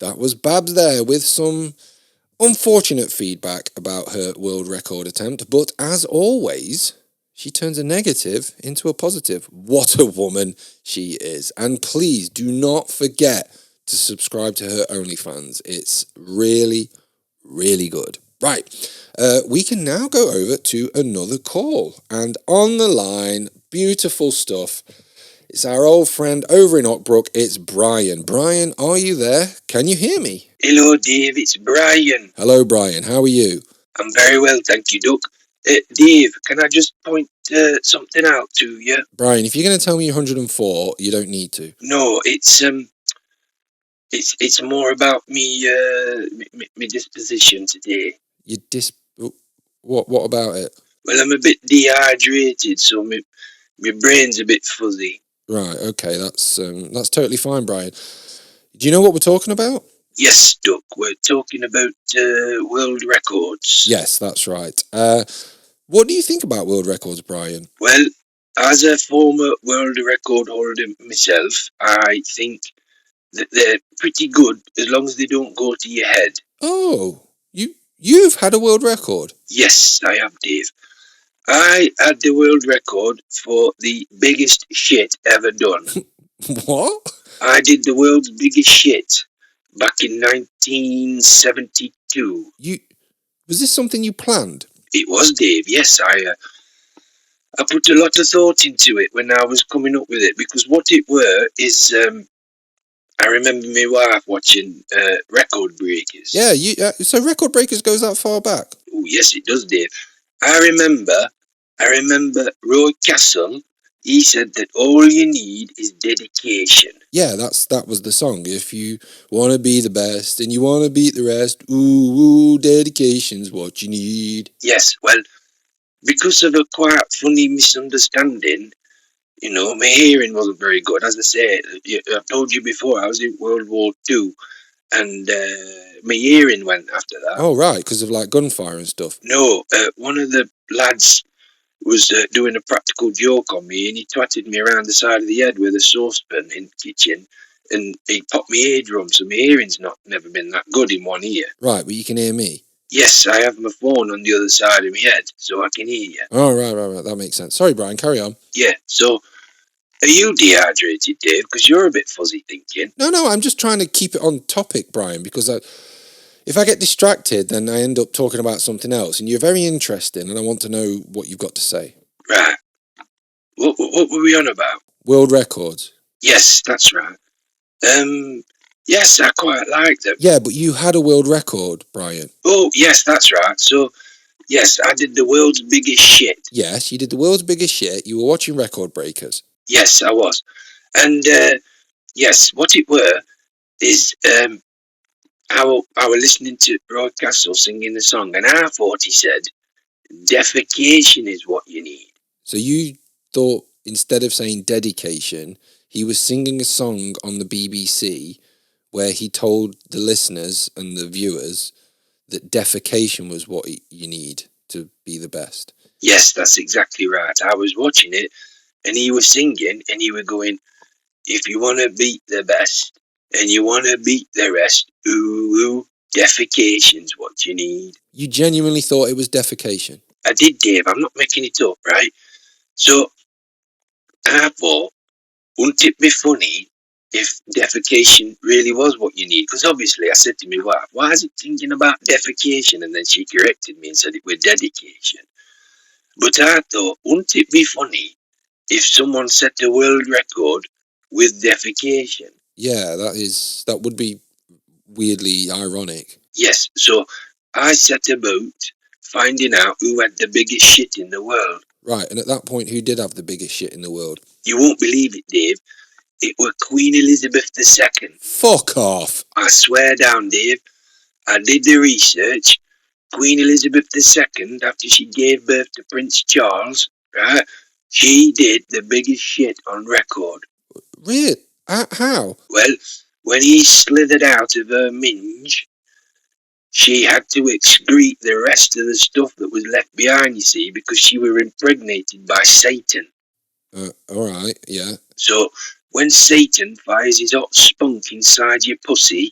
That was Babs there with some unfortunate feedback about her world record attempt, but as always, she turns a negative into a positive. What a woman she is. And please do not forget to subscribe to her OnlyFans. It's really, really good. Right, we can now go over to another call. And on the line, beautiful stuff. It's our old friend over in Ockbrook. It's Brian. Brian, are you there? Can you hear me? Hello, Dave. It's Brian. Hello, Brian. How are you? I'm very well, thank you, Duck. Dave, can I just point something out to you? Brian, if you're going to tell me you're 104, you don't need to. No, it's more about me disposition today. What about it? Well, I'm a bit dehydrated, so my brain's a bit fuzzy. Right. Okay. That's totally fine, Brian. Do you know what we're talking about? Yes, Duck. We're talking about world records. Yes, that's right. What do you think about world records, Brian? Well, as a former world record holder myself, I think that they're pretty good as long as they don't go to your head. Oh, you've had a world record? Yes, I have, Dave. I had the world record for the biggest shit ever done. What? I did the world's biggest shit back in 1972. Was this something you planned? It was, Dave. Yes, I put a lot of thought into it when I was coming up with it, because what it were is I remember my wife watching Record Breakers. Yeah, so Record Breakers goes that far back? Oh, yes, it does, Dave. I remember Roy Castle. He said that all you need is dedication. Yeah, that was the song. If you want to be the best and you want to beat the rest, ooh, dedication's what you need. Yes, well, because of a quite funny misunderstanding, you know, my hearing wasn't very good. As I say, I've told you before, I was in World War II, and my hearing went after that. Oh, right, because of like gunfire and stuff. No, one of the lads was doing a practical joke on me, and he twatted me around the side of the head with a saucepan in the kitchen, and he popped my eardrum, so my hearing's never been that good in one ear. Right, but you can hear me? Yes, I have my phone on the other side of my head, so I can hear you. Oh, right, that makes sense. Sorry, Brian, carry on. Yeah, so are you dehydrated, Dave? Because you're a bit fuzzy thinking. No, I'm just trying to keep it on topic, Brian, because if I get distracted, then I end up talking about something else, and you're very interesting, and I want to know what you've got to say. Right. What were we on about? World records. Yes, that's right. Yes, I quite like them. Yeah, but you had a world record, Brian. Oh, yes, that's right. So, yes, I did the world's biggest shit. Yes, you did the world's biggest shit. You were watching Record Breakers. Yes, I was. And, yes, what it were is, I were listening to Roy Castle singing the song, and I thought he said, defecation is what you need. So you thought, instead of saying dedication, he was singing a song on the BBC where he told the listeners and the viewers that defecation was what you need to be the best. Yes, that's exactly right. I was watching it, and he was singing, and he was going, if you want to beat the best, and you want to beat the rest, ooh, defecation's what you need. You genuinely thought it was defecation? I did, Dave. I'm not making it up, right? So, I thought, wouldn't it be funny if defecation really was what you need? Because obviously I said to my wife, why is it thinking about defecation? And then she corrected me and said it was dedication. But I thought, wouldn't it be funny if someone set a world record with defecation? Yeah, that would be weirdly ironic. Yes, so I set about finding out who had the biggest shit in the world. Right, and at that point, who did have the biggest shit in the world? You won't believe it, Dave. It were Queen Elizabeth II. Fuck off. I swear down, Dave. I did the research. Queen Elizabeth II, after she gave birth to Prince Charles, right, she did the biggest shit on record. Really? How? Well, when he slithered out of her minge, she had to excrete the rest of the stuff that was left behind, you see, because she were impregnated by Satan. Alright, yeah. So, when Satan fires his hot spunk inside your pussy,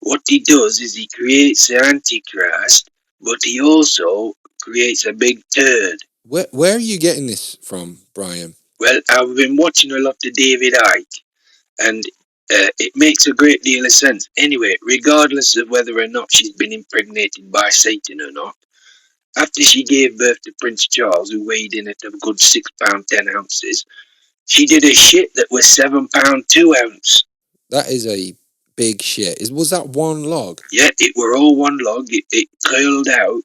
what he does is he creates the Antichrist, but he also creates a big turd. Where are you getting this from, Brian? Well, I've been watching a lot of David Icke, and it makes a great deal of sense. Anyway, regardless of whether or not she's been impregnated by Satan or not, after she gave birth to Prince Charles, who weighed in at a good £6 10 ounces, she did a shit that was £7 2 ounce. That is a big shit. Was that one log? Yeah, it were all one log. It curled out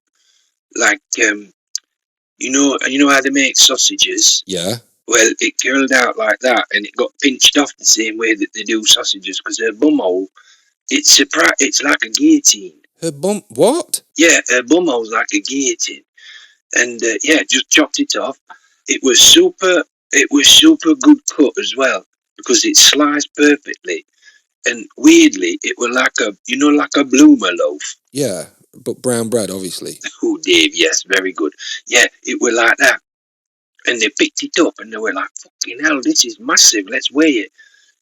like you know how they make sausages. Yeah. Well, it curled out like that, and it got pinched off the same way that they do sausages. Because her bumhole, it's like a guillotine. Her bum? What? Yeah, her bumhole's like a guillotine, and yeah, just chopped it off. It was super. It was super good cut as well because it sliced perfectly. And weirdly, it was like like a bloomer loaf. Yeah, but brown bread, obviously. Oh, Dave, yes, very good. Yeah, it was like that. And they picked it up and they were like, fucking hell, this is massive, let's weigh it.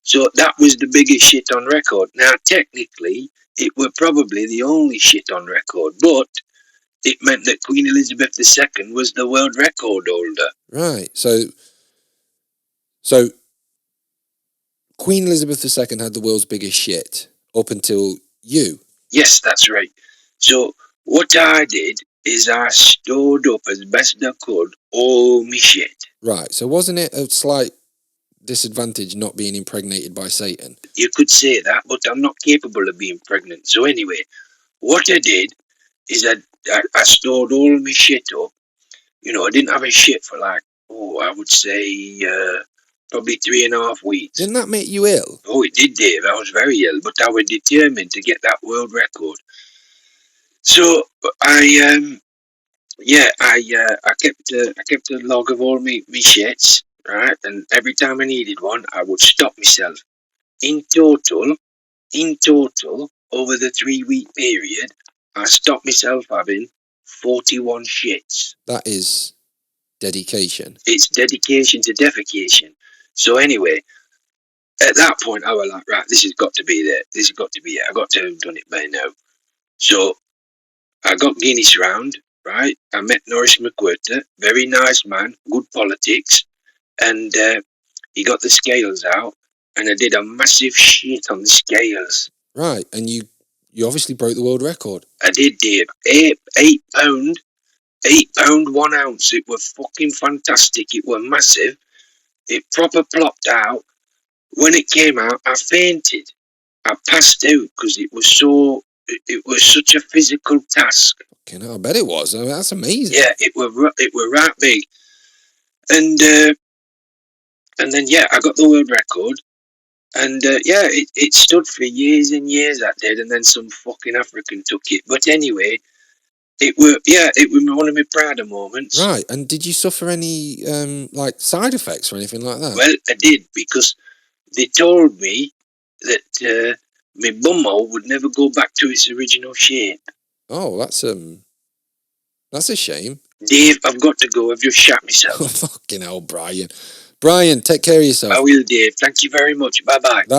So that was the biggest shit on record. Now, technically, it were probably the only shit on record, but it meant that Queen Elizabeth II was the world record holder. Right, so Queen Elizabeth II had the world's biggest shit up until you. Yes, that's right. So what I did is I stored up as best I could all my shit. Right, so wasn't it a slight disadvantage not being impregnated by Satan? You could say that, but I'm not capable of being pregnant. So anyway, what I did is I stored all my shit up. You know, I didn't have a shit for like, I would say probably 3.5 weeks. Didn't that make you ill? Oh, it did, Dave. I was very ill, but I was determined to get that world record. So I kept a log of all me shits, right? And every time I needed one, I would stop myself. In total, over the 3-week period, I stopped myself having 41 shits. That is dedication. It's dedication to defecation. So anyway, at that point, I was like, right, this has got to be there. This has got to be it. I got to have done it by now. So I got Guinness round, right? I met Norris McWhirter, very nice man, good politics, and he got the scales out, and I did a massive shit on the scales. Right, and you obviously broke the world record. I did, Dave. £8, £8 1 ounce. It was fucking fantastic. It was massive. It proper plopped out. When it came out, I fainted. I passed out because it was such a physical task. Okay, I bet it was. I mean, that's amazing. Yeah, it were right big. And then yeah, I got the world record. And yeah, it stood for years and years, that did, and then some fucking African took it. But anyway, it was one of my prouder moments. Right, and did you suffer any like side effects or anything like that? Well, I did, because they told me that my bumhole would never go back to its original shape. Oh, that's a shame. Dave, I've got to go. I've just shat myself. Fucking hell, Brian. Brian, take care of yourself. I will, Dave. Thank you very much. Bye-bye. That